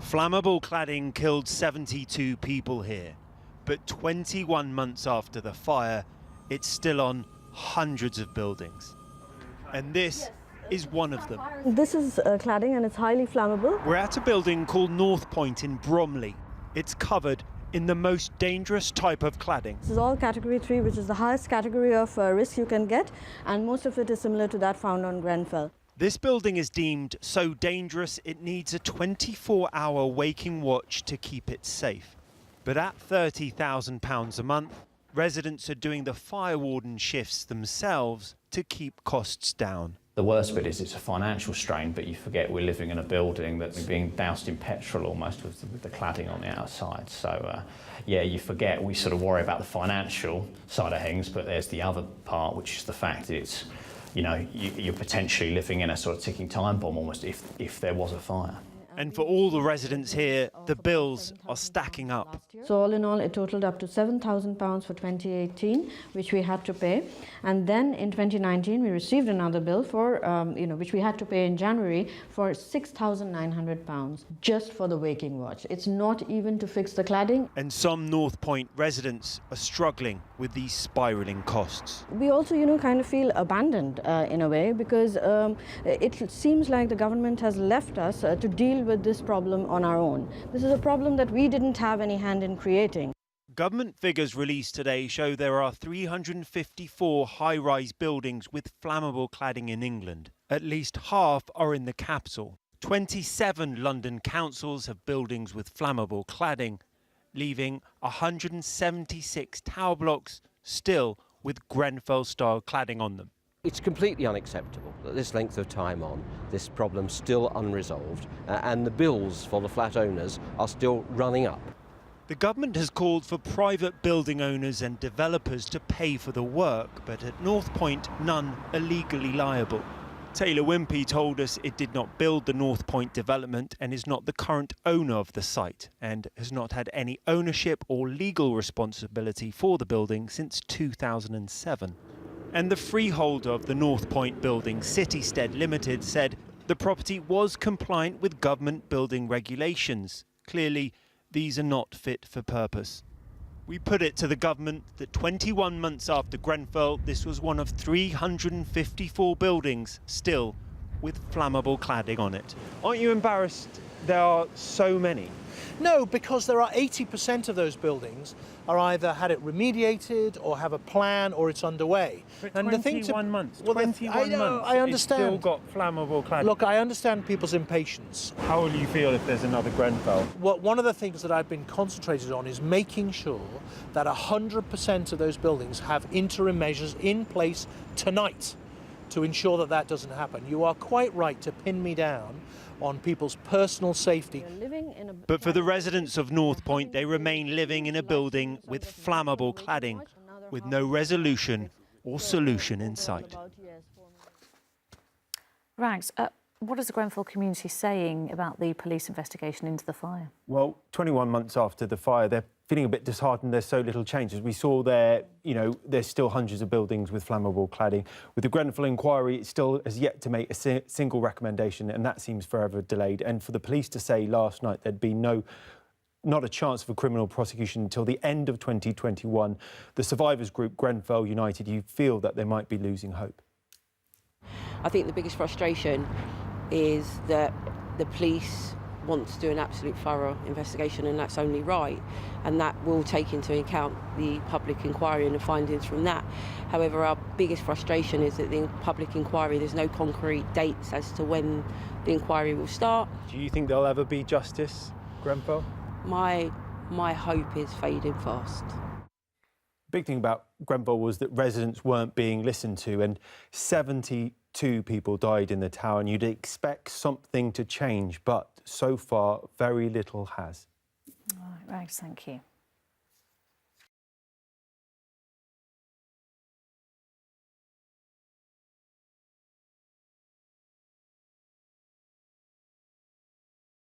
Flammable cladding killed 72 people here, but 21 months after the fire, it's still on hundreds of buildings. And this is one of them. This is cladding and it's highly flammable. We're at a building called Northpoint in Bromley. It's covered in the most dangerous type of cladding. This is all category 3, which is the highest category of risk you can get, and most of it is similar to that found on Grenfell. This building is deemed so dangerous it needs a 24-hour waking watch to keep it safe. But at £30,000 a month, residents are doing the fire warden shifts themselves to keep costs down. The worst bit is it's a financial strain, but you forget we're living in a building that's being doused in petrol almost with the cladding on the outside. So, yeah, you forget we sort of worry about the financial side of things, but there's the other part, which is the fact that it's, you know, you're potentially living in a sort of ticking time bomb almost if there was a fire. And for all the residents here, the bills are stacking up. So all in all, it totaled up to £7,000 for 2018, which we had to pay. And then in 2019, we received another bill for, which we had to pay in January for £6,900 just for the waking watch. It's not even to fix the cladding. And some Northpoint residents are struggling with these spiralling costs. We also, kind of feel abandoned in a way, because it seems like the government has left us to deal with this problem on our own. This is a problem that we didn't have any hand in creating. Government figures released today show there are 354 high-rise buildings with flammable cladding in England. At least half are in the capital. 27 London councils have buildings with flammable cladding, leaving 176 tower blocks still with Grenfell-style cladding on them. It's completely unacceptable that this length of time on, this problem's still unresolved, and the bills for the flat owners are still running up. The government has called for private building owners and developers to pay for the work, but at Northpoint, none are legally liable. Taylor Wimpey told us it did not build the Northpoint development and is not the current owner of the site, and has not had any ownership or legal responsibility for the building since 2007. And the freeholder of the Northpoint building, Citystead Limited, said the property was compliant with government building regulations. Clearly, these are not fit for purpose. We put it to the government that 21 months after Grenfell, this was one of 354 buildings still with flammable cladding on it. Aren't you embarrassed there are so many? No, because there are 80% of those buildings are either had it remediated or have a plan or it's underway. But and 21 months, well, 21 months, I understand. It's still got flammable cladding. Look, I understand people's impatience. How will you feel if there's another Grenfell? Well, one of the things that I've been concentrated on is making sure that 100% of those buildings have interim measures in place tonight to ensure that that doesn't happen. You are quite right to pin me down on people's personal safety. But for the residents of Northpoint, they remain living in a building with flammable cladding, with no resolution or solution in sight. Rags, what is the Grenfell community saying about the police investigation into the fire? Well, 21 months after the fire, they're feeling a bit disheartened. There's so little change. As we saw there, there's still hundreds of buildings with flammable cladding. With the Grenfell inquiry, it still has yet to make a single recommendation, and that seems forever delayed. And for the police to say last night there'd be not a chance of a criminal prosecution until the end of 2021, the survivors group Grenfell United, you feel that they might be losing hope. I think the biggest frustration is that the police want to do an absolute thorough investigation, and that's only right, and that will take into account the public inquiry and the findings from that. However, our biggest frustration is that the public inquiry, there's no concrete dates as to when the inquiry will start. Do you think there'll ever be justice, Grenfell? My hope is fading fast. Big thing about Grenfell was that residents weren't being listened to, and 72 people died in the tower, and you'd expect something to change, but so far very little has. All right, Rags, thank you.